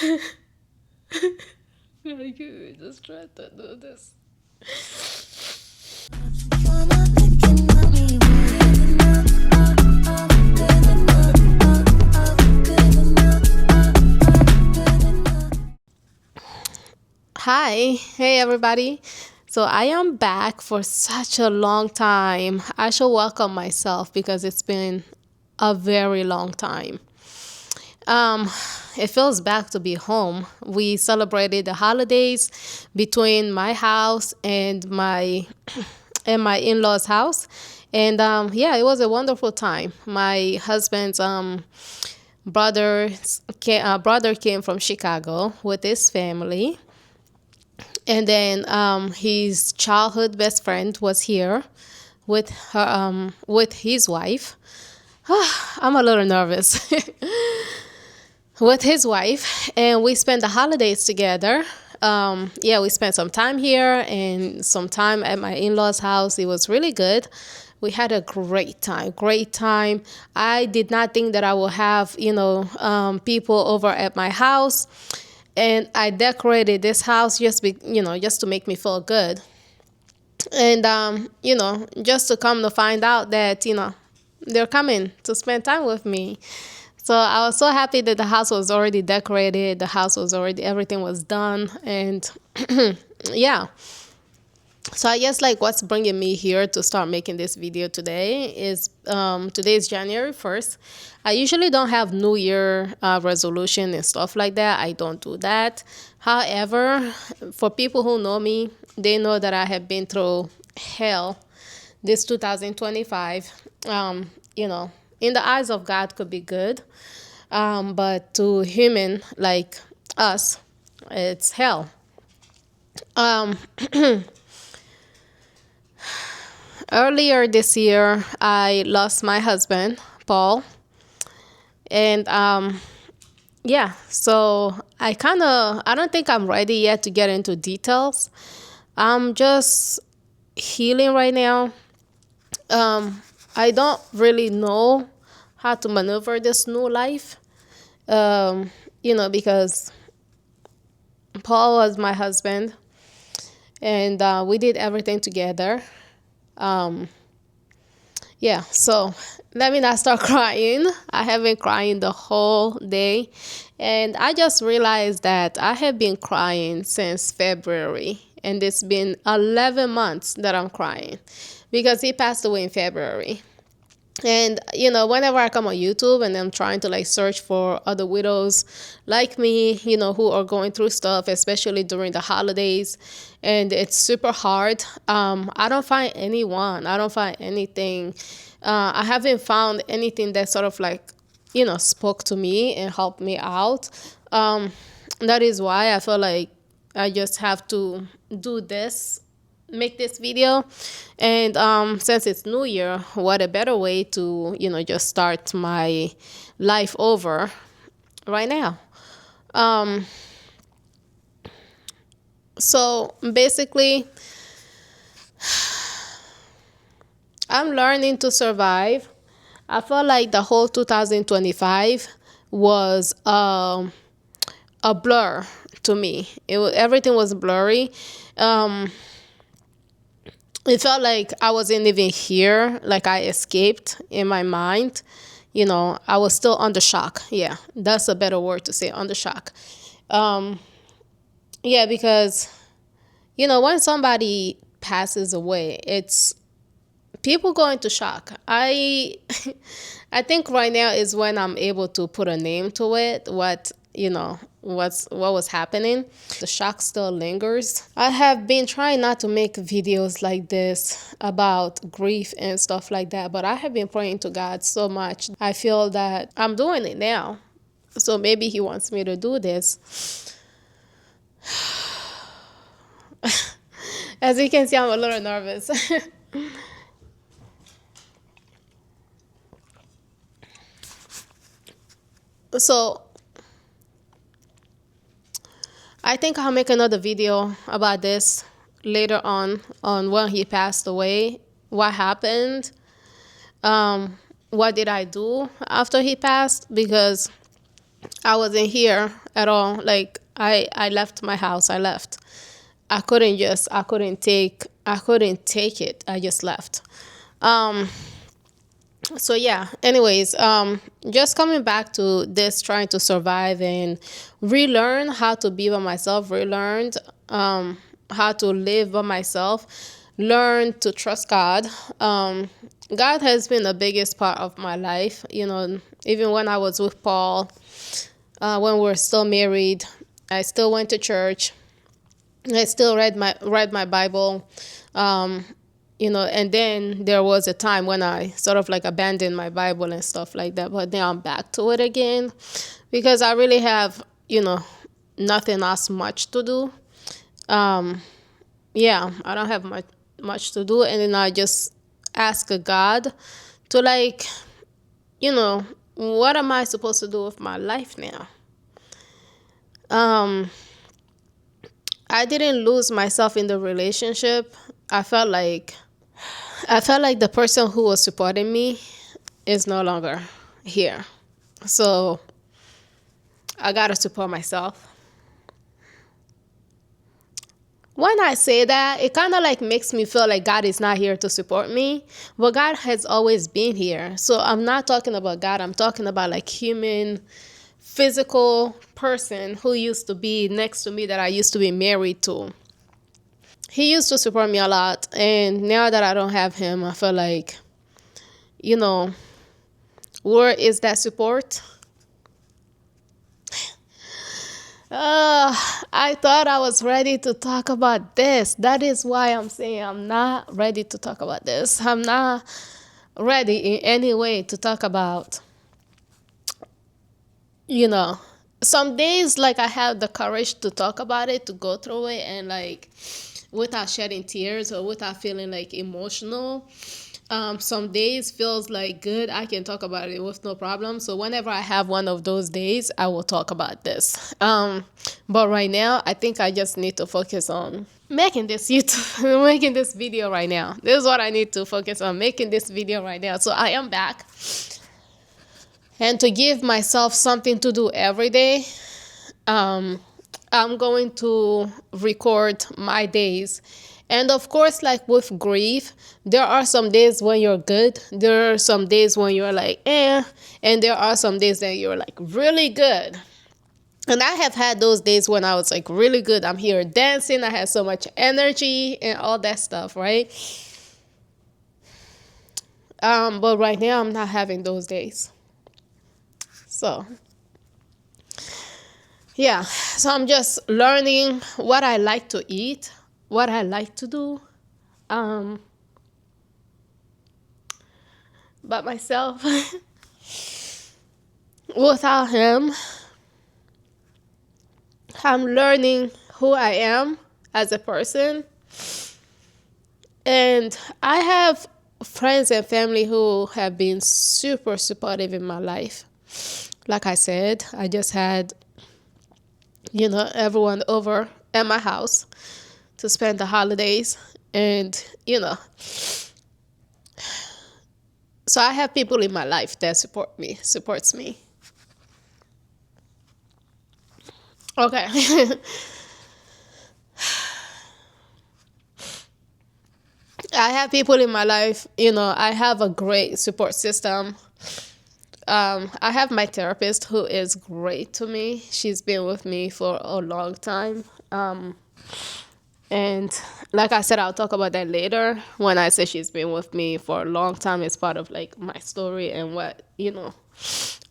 You just try to do this. Hi, hey everybody. So I am back for such a long time. I should welcome myself because it's been a very long time. Um, it feels back to be home. We celebrated the holidays between my house and my in-laws' house, and yeah, it was a wonderful time. My husband's brother came from Chicago with his family, and then his childhood best friend was here with his wife. I'm a little nervous. With his wife, and we spent the holidays together. Yeah, we spent some time here and some time at my in-laws' house. It was really good. We had a great time, great time. I did not think that I would have, people over at my house, and I decorated this house just to make me feel good, and just to come to find out that they're coming to spend time with me. So I was so happy that the house was already decorated. The house was already, everything was done. And yeah. So I guess like what's bringing me here to start making this video today is today is January 1st. I usually don't have New Year resolution and stuff like that. I don't do that. However, for people who know me, they know that I have been through hell this 2025. In the eyes of God could be good, but to human like us, it's hell. Um, Earlier this year, I lost my husband, Paul, and yeah, so I don't think I'm ready yet to get into details. I'm just healing right now. I don't really know how to maneuver this new life, because Paul was my husband, and we did everything together. Yeah, so let me not start crying. I have been crying the whole day, and I just realized that I have been crying since February, and it's been 11 months that I'm crying because he passed away in February. And whenever I come on YouTube and I'm trying to like search for other widows like me, who are going through stuff, especially during the holidays, and it's super hard, I don't find anyone. I don't find anything. I haven't found anything that sort of like spoke to me and helped me out. That is why I feel like I just have to do this, make this video. And since it's New Year, what a better way to just start my life over right now. So basically, I'm learning to survive. I feel like the whole 2025 was a blur to me. Everything was blurry. It felt like I wasn't even here, like I escaped in my mind. I was still under shock. Yeah, that's a better word to say, under shock. Yeah, because, when somebody passes away, it's people go into shock. I think right now is when I'm able to put a name to it, what was happening. The shock still lingers. I have been trying not to make videos like this about grief and stuff like that, but I have been praying to God so much. I feel that I'm doing it now. So maybe he wants me to do this. As you can see, I'm a little nervous. So I think I'll make another video about this later on when he passed away, what happened, what did I do after he passed, because I wasn't here at all. Like I left my house. I left. I couldn't take it. I just left. Um, so yeah, anyways, just coming back to this, trying to survive and relearn how to be by myself, relearned how to live by myself, learn to trust God. God has been the biggest part of my life, even when I was with Paul, when we were still married. I still went to church. I still read my Bible. um, and then there was a time when I sort of like abandoned my Bible and stuff like that, but now I'm back to it again because I really have, nothing else much to do. Um, yeah, I don't have much to do, and then I just ask God to, like, what am I supposed to do with my life now? Um, I didn't lose myself in the relationship. I felt like the person who was supporting me is no longer here. So I gotta support myself. When I say that, it kind of like makes me feel like God is not here to support me, but God has always been here. So I'm not talking about God, I'm talking about like human, physical person who used to be next to me that I used to be married to. He used to support me a lot, and now that I don't have him, I feel like, you know, where is that support? Uh, I thought I was ready to talk about this. That is why I'm saying I'm not ready to talk about this. I'm not ready in any way to talk about, you know, some days like I have the courage to talk about it, to go through it, and like without shedding tears or without feeling like emotional. Some days feels like good. I can talk about it with no problem. So whenever I have one of those days, I will talk about this. But right now, I think I just need to focus on making this YouTube, making this video right now. This is what I need to focus on, making this video right now. So I am back, and to give myself something to do every day. Um, I'm going to record my days. And of course, like with grief, there are some days when you're good. There are some days when you're like, eh. And there are some days that you're like really good. And I have had those days when I was like really good. I'm here dancing. I had so much energy and all that stuff, right? But right now, I'm not having those days. So yeah, so I'm just learning what I like to eat, what I like to do. Um, but myself, without him, I'm learning who I am as a person. And I have friends and family who have been super supportive in my life. Like I said, I just had, everyone over at my house to spend the holidays. And, so I have people in my life that supports me. Okay. I have people in my life, I have a great support system. I have my therapist who is great to me. She's been with me for a long time. And like I said, I'll talk about that later. When I say she's been with me for a long time, it's part of like my story and what,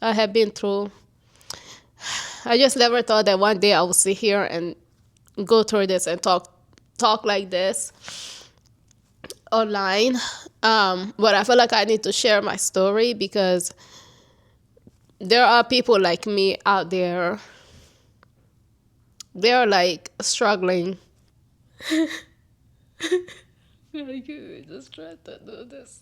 I have been through. I just never thought that one day I would sit here and go through this and talk like this online. But I feel like I need to share my story because there are people like me out there. They're like struggling. You just try to do this.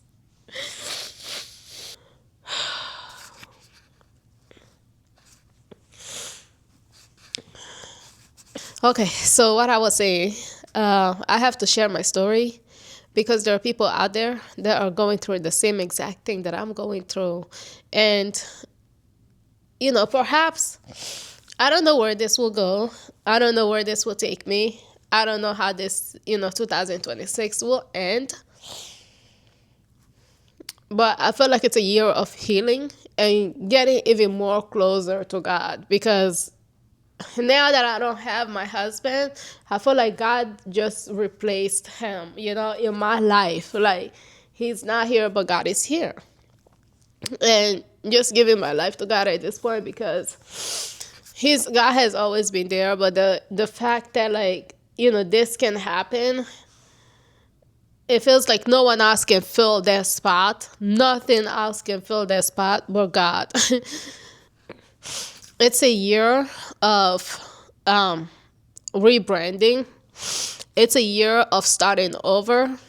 Okay, so what I was saying, I have to share my story because there are people out there that are going through the same exact thing that I'm going through. And perhaps I don't know where this will go. I don't know where this will take me. I don't know how this, 2026 will end. But I feel like it's a year of healing and getting even more closer to God, because now that I don't have my husband, I feel like God just replaced him, in my life. Like, he's not here, but God is here. And just giving my life to God at this point, because God has always been there, but the fact that, like, this can happen, it feels like no one else can fill that spot. Nothing else can fill that spot but God. It's a year of rebranding. It's a year of starting over.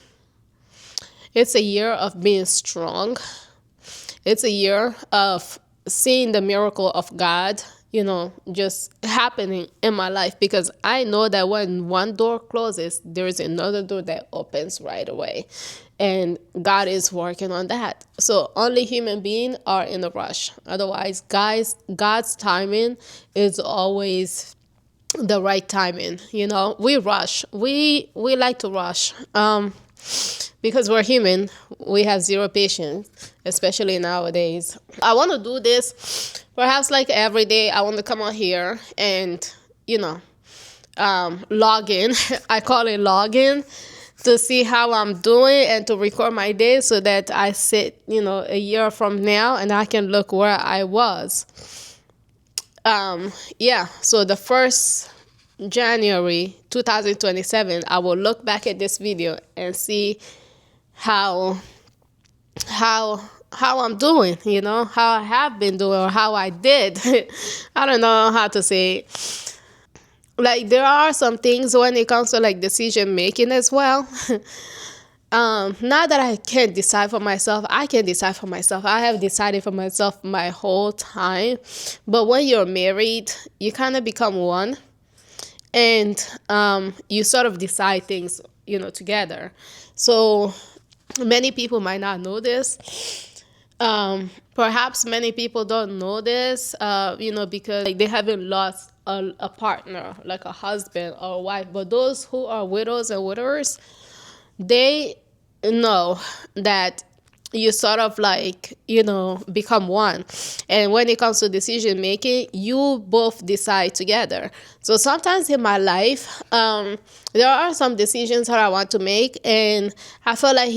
It's a year of being strong. It's a year of seeing the miracle of God, just happening in my life, because I know that when one door closes, there is another door that opens right away. And God is working on that. So only human beings are in a rush. Otherwise, guys, God's timing is always the right timing. We rush. We like to rush. Because we're human, we have zero patience, especially nowadays. I want to do this, perhaps like every day. I want to come on here and, log in. I call it log in, to see how I'm doing and to record my day, so that I sit, a year from now and I can look where I was. So the first January 2027, I will look back at this video and see how I'm doing, how I have been doing, or how I did. I don't know how to say it. Like, there are some things when it comes to, like, decision making as well. Not that I can't decide for myself. I can decide for myself. I have decided for myself my whole time. But when you're married, you kind of become one. And you sort of decide things, together. So many people might not know this. Perhaps many people don't know this, because, like, they haven't lost a partner, like a husband or a wife. But those who are widows and widowers, they know that you sort of, like, become one. And when it comes to decision making, you both decide together. So sometimes in my life, there are some decisions that I want to make, and I feel like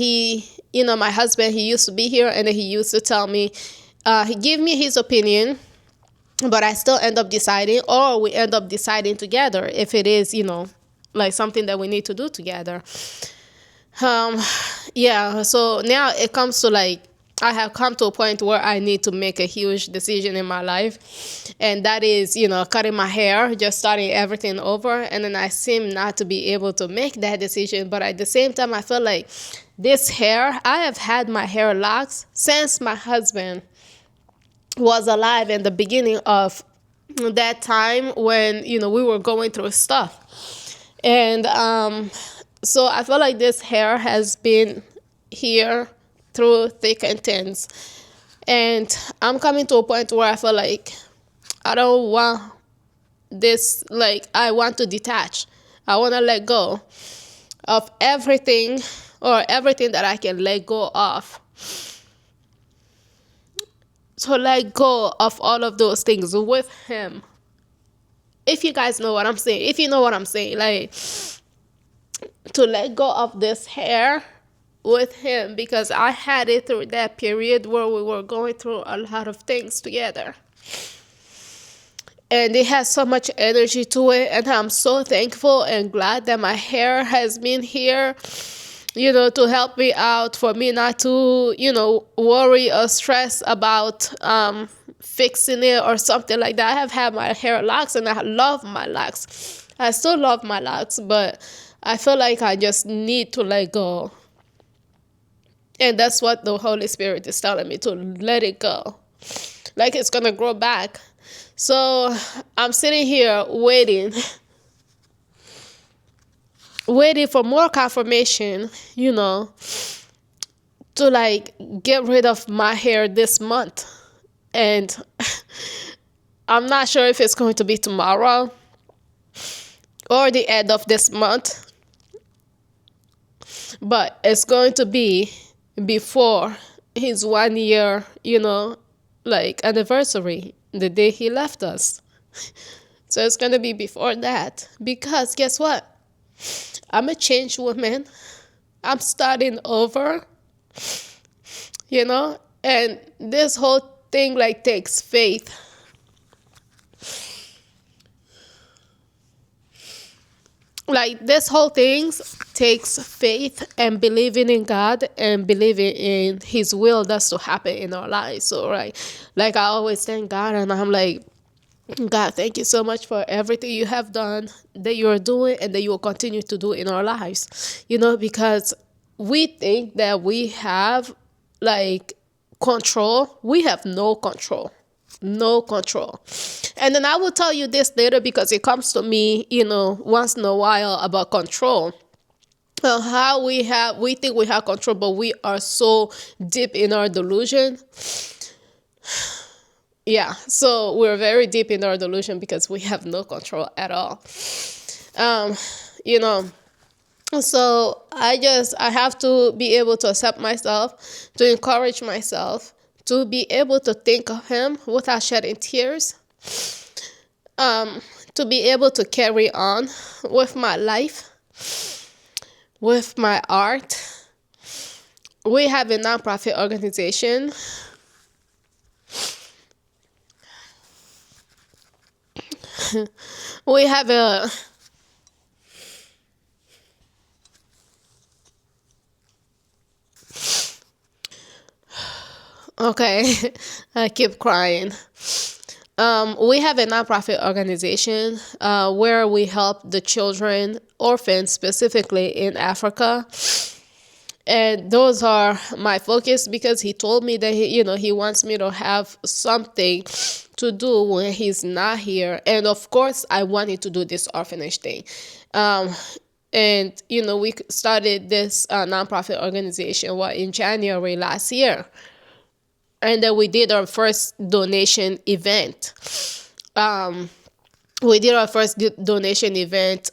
my husband, he used to be here, and he used to tell me, he give me his opinion, but I still end up deciding, or we end up deciding together if it is, like, something that we need to do together. So now it comes to, like, I have come to a point where I need to make a huge decision in my life. And that is, cutting my hair, just starting everything over. And then I seem not to be able to make that decision. But at the same time, I feel like this hair, I have had my hair locks since my husband was alive, in the beginning of that time when, we were going through stuff. And, so I feel like this hair has been here through thick and thins. And I'm coming to a point where I feel like I don't want this, like, I want to detach. I want to let go of everything, or everything that I can let go of. To let go of all of those things with him. If you guys know what I'm saying. If you know what I'm saying. Like, to let go of this hair with him, because I had it through that period where we were going through a lot of things together. And it has so much energy to it, and I'm so thankful and glad that my hair has been here, to help me out, for me not to, worry or stress about fixing it or something like that. I have had my hair locks, and I love my locks. I still love my locks, but I feel like I just need to let go. And that's what the Holy Spirit is telling me, to let it go. Like, it's going to grow back. So I'm sitting here waiting for more confirmation, to, like, get rid of my hair this month. And I'm not sure if it's going to be tomorrow or the end of this month, but it's going to be before his 1 year, like anniversary, the day he left us. So it's going to be before that. Because guess what? I'm a changed woman. I'm starting over, and this whole thing like takes faith. Like this whole thing takes faith and believing in God and believing in his will that's to happen in our lives. So right, like I always thank God, and I'm like, God, thank you so much for everything you have done, that you are doing, and that you will continue to do in our lives. Because we think that we have like control. We have no control. No control. And then I will tell you this later because it comes to me, once in a while about control. How we think we have control, but we are so deep in our delusion. Yeah, so we're very deep in our delusion because we have no control at all. Um, you know, so I have to be able to accept myself, to encourage myself, to be able to think of him without shedding tears, to be able to carry on with my life, with my art. We have a nonprofit organization. We have a okay. I keep crying. We have a nonprofit organization where we help the children, orphans specifically in Africa. And those are my focus because he told me that he wants me to have something to do when he's not here. And of course, I wanted to do this orphanage thing. And we started this nonprofit organization in January last year, and then we did our first donation event. We did our first donation event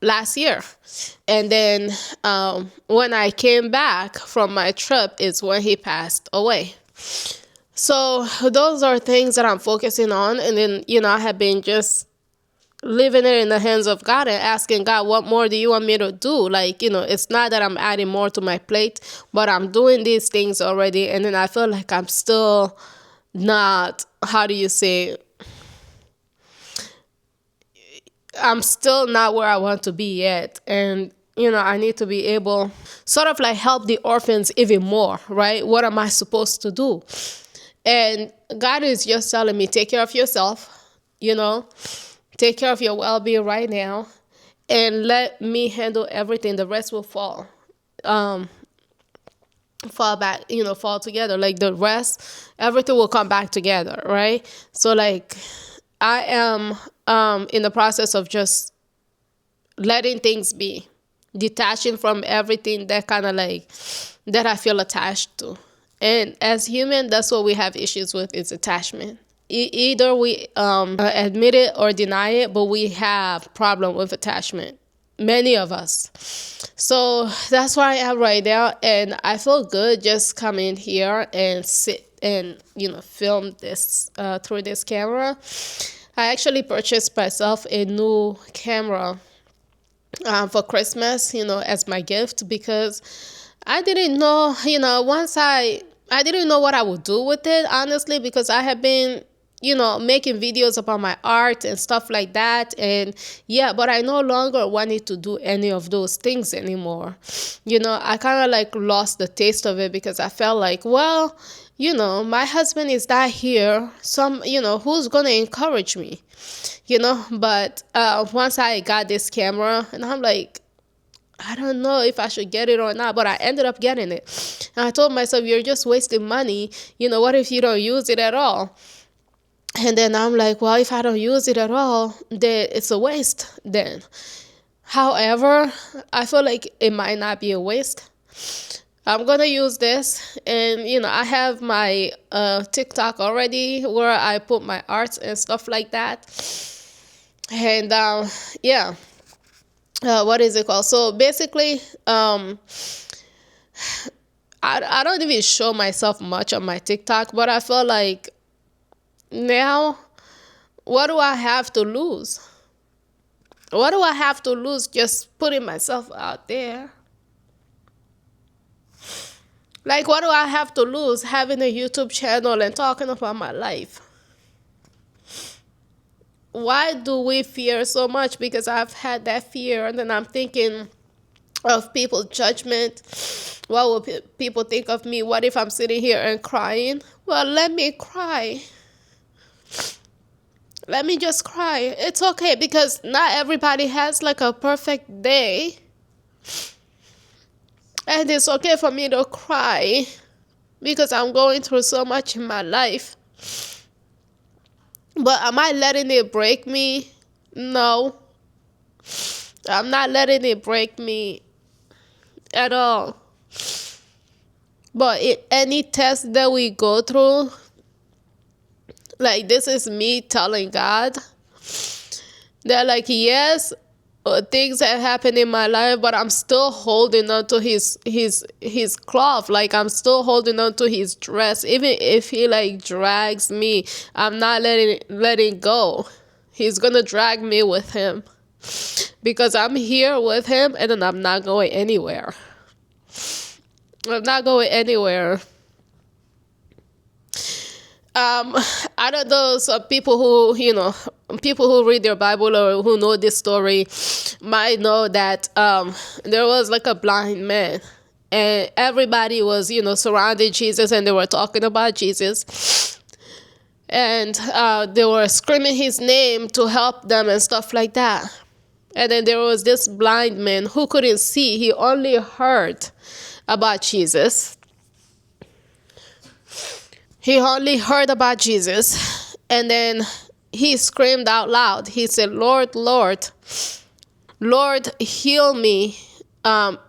last year. And then when I came back from my trip is when he passed away. So those are things that I'm focusing on. And then, I have been just leaving it in the hands of God and asking God, what more do you want me to do? Like, it's not that I'm adding more to my plate, but I'm doing these things already. And then I feel like I'm still not, how do you say, I'm still not where I want to be yet. And, I need to be able sort of like help the orphans even more, right? What am I supposed to do? And God is just telling me, take care of yourself, take care of your well-being right now, and let me handle everything. The rest will fall back, fall together. Like the rest, everything will come back together, right? So like I am in the process of just letting things be, detaching from everything that kind of like that I feel attached to. And as human, that's what we have issues with, is attachment. Either we admit it or deny it, but we have problem with attachment, many of us. So that's where I am right now, and I feel good just coming here and sit and film this through this camera. I actually purchased myself a new camera for Christmas, as my gift, because I didn't know, I didn't know what I would do with it, honestly, because I have been, making videos about my art and stuff like that. And yeah, but I no longer wanted to do any of those things anymore. I kind of like lost the taste of it because I felt like, well, my husband is not here. Who's going to encourage me? But once I got this camera, and I'm like, I don't know if I should get it or not, but I ended up getting it. And I told myself, you're just wasting money. What if you don't use it at all? And then I'm like, well, if I don't use it at all, then it's a waste then. However, I feel like it might not be a waste. I'm gonna use this, and I have my TikTok already where I put my arts and stuff like that. And yeah, what is it called? So basically, I don't even show myself much on my TikTok, but I feel like now, what do I have to lose? What do I have to lose just putting myself out there? Like, what do I have to lose having a YouTube channel and talking about my life? Why do we fear so much? Because I've had that fear, and then I'm thinking of people's judgment. What will people think of me? What if I'm sitting here and crying? Well, let me cry. Let me just cry. It's okay, because not everybody has like a perfect day. And it's okay for me to cry because I'm going through so much in my life. But am I letting it break me? No. I'm not letting it break me at all. But any test that we go through, like, this is me telling God that, like, yes, things have happened in my life, but I'm still holding on to his cloth. Like, I'm still holding on to his dress. Even if he like drags me, I'm not letting go. He's gonna drag me with him, because I'm here with him, and then I'm not going anywhere. I'm not going anywhere. I don't know, some people who read their Bible or who know this story might know that there was like a blind man, and everybody was surrounding Jesus, and they were talking about Jesus, and they were screaming his name to help them and stuff like that. And then there was this blind man who couldn't see. He only heard about Jesus. He only heard about Jesus, and then he screamed out loud. He said, "Lord, Lord, Lord, heal me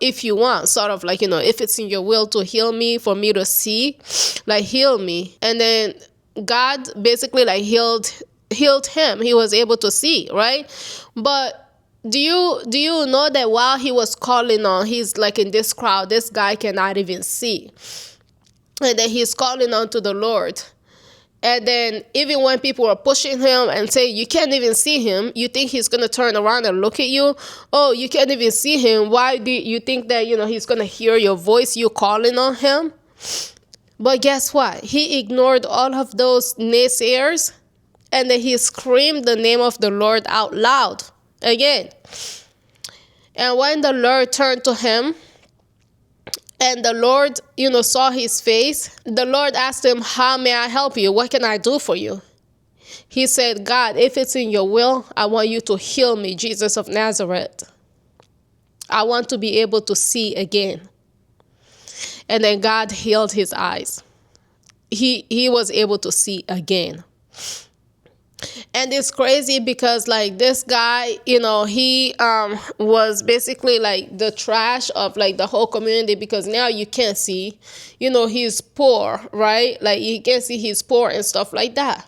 if you want." Sort of like, if it's in your will to heal me, for me to see, like, heal me. And then God basically like healed him. He was able to see, right? But do you know that while he was calling on, he's like in this crowd, this guy cannot even see. And then he's calling on to the Lord. And then even when people are pushing him and say, you can't even see him, you think he's going to turn around and look at you. Oh, you can't even see him. Why do you think that, he's going to hear your voice, you calling on him? But guess what? He ignored all of those naysayers, and then he screamed the name of the Lord out loud again. And when the Lord turned to him, and the Lord, saw his face, the Lord asked him, "How may I help you? What can I do for you?" He said, "God, if it's in your will, I want you to heal me, Jesus of Nazareth. I want to be able to see again." And then God healed his eyes. He was able to see again. And it's crazy because, like, this guy, he was basically like the trash of like the whole community, because now you can't see, he's poor, right? Like, you can't see he's poor and stuff like that.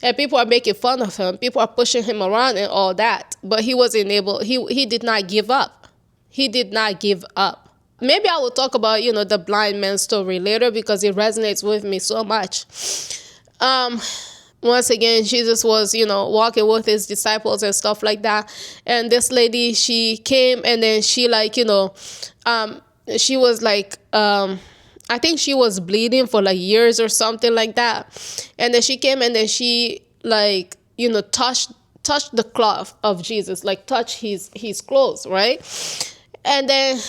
And people are making fun of him. People are pushing him around and all that. But he wasn't able, he did not give up. He did not give up. Maybe I will talk about, the blind man story later, because it resonates with me so much. Once again, Jesus was, walking with his disciples and stuff like that. And this lady, she came, and then she like, she was like, I think she was bleeding for like years or something like that. And then she came, and then she like, touched the cloth of Jesus, like touched his clothes, right? And then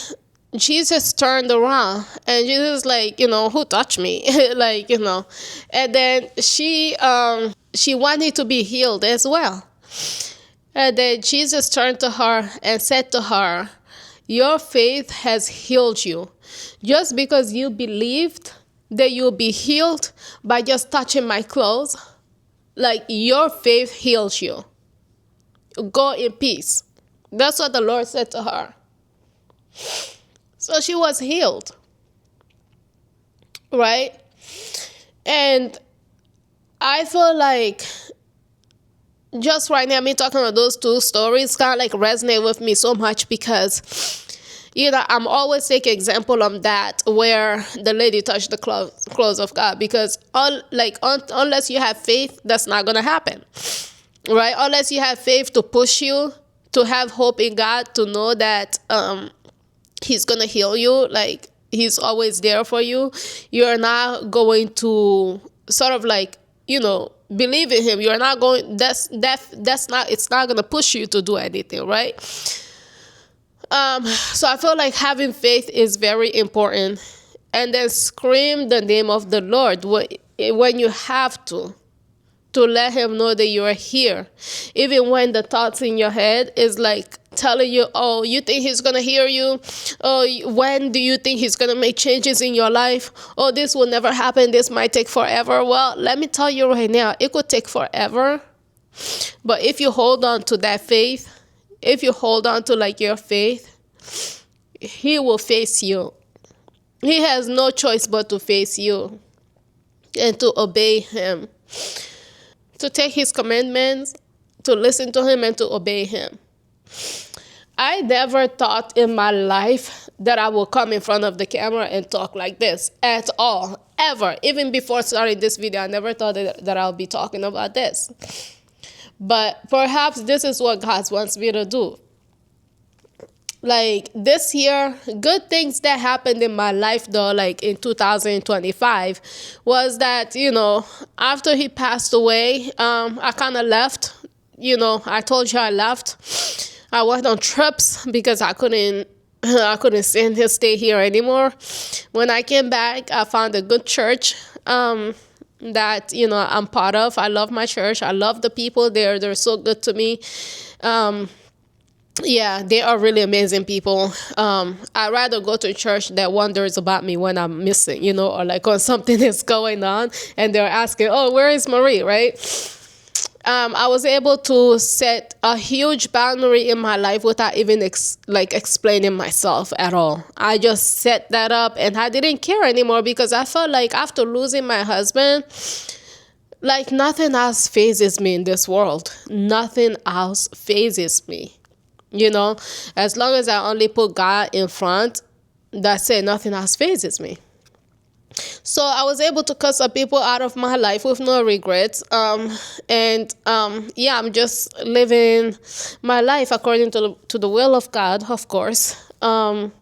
Jesus turned around, and Jesus like, who touched me? Like, and then she wanted to be healed as well. And then Jesus turned to her and said to her, "Your faith has healed you." Just because you believed that you'll be healed by just touching my clothes, like, your faith heals you. Go in peace. That's what the Lord said to her. So she was healed. right? And I feel like just right now, me talking about those two stories kind of like resonate with me so much because I'm always taking example of that where the lady touched the clothes of God, because unless you have faith, that's not gonna happen, right? Unless you have faith to push you to have hope in God, to know that He's gonna heal you, like He's always there for you. You're not going to sort of like believe in Him. You're not going. That's not. It's not gonna push you to do anything, right? So I feel like having faith is very important, and then scream the name of the Lord when you have to let Him know that you are here, even when the thoughts in your head is like telling you, oh, you think He's gonna hear you? Oh, when do you think He's gonna make changes in your life? Oh, this will never happen, this might take forever. Well, let me tell you right now, it could take forever, but if you hold on to that faith, if you hold on to like your faith, He will face you. He has no choice but to face you and to obey Him, to take His commandments, to listen to Him and to obey Him. I never thought in my life that I will come in front of the camera and talk like this at all, ever. Even before starting this video, I never thought that I'll be talking about this. But perhaps this is what God wants me to do. Like this year, good things that happened in my life though, like in 2025, was that, after he passed away, I kind of left. I told you I left. I went on trips because I couldn't stand to stay here anymore. When I came back, I found a good church that I'm part of. I love my church. I love the people there. They're so good to me. Yeah, they are really amazing people. I'd rather go to a church that wonders about me when I'm missing, or like when something is going on and they're asking, oh, where is Marie, right? I was able to set a huge boundary in my life without even explaining myself at all. I just set that up and I didn't care anymore because I felt like after losing my husband, like nothing else phases me in this world. Nothing else phases me. As long as I only put God in front, that's it. Nothing else phases me. So I was able to cut some people out of my life with no regrets. I'm just living my life according to the will of God, of course. And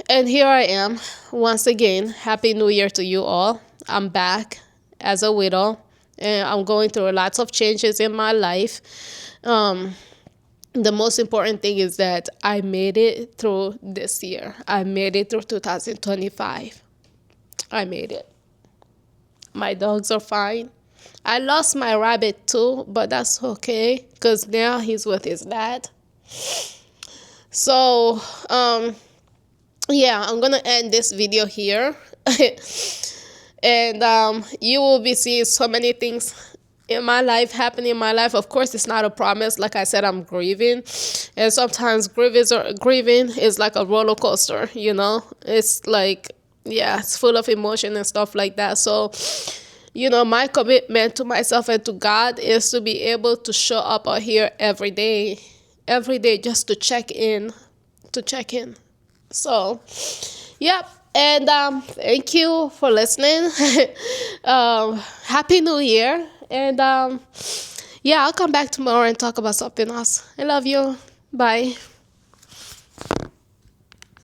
here I am once again. Happy New Year to you all. I'm back as a widow, and I'm going through lots of changes in my life. The most important thing is that I made it through this year. I made it through 2025. I made it. My dogs are fine. I lost my rabbit too, but that's okay because now he's with his dad. So, I'm going to end this video here. And you will be seeing so many things in my life, happening in my life. Of course, it's not a promise. Like I said, I'm grieving. And sometimes grieving is like a roller coaster, It's like, it's full of emotion and stuff like that. So, my commitment to myself and to God is to be able to show up out here every day, just to check in. So, yep. And thank you for listening. Happy New Year. And I'll come back tomorrow and talk about something else. I love you. Bye.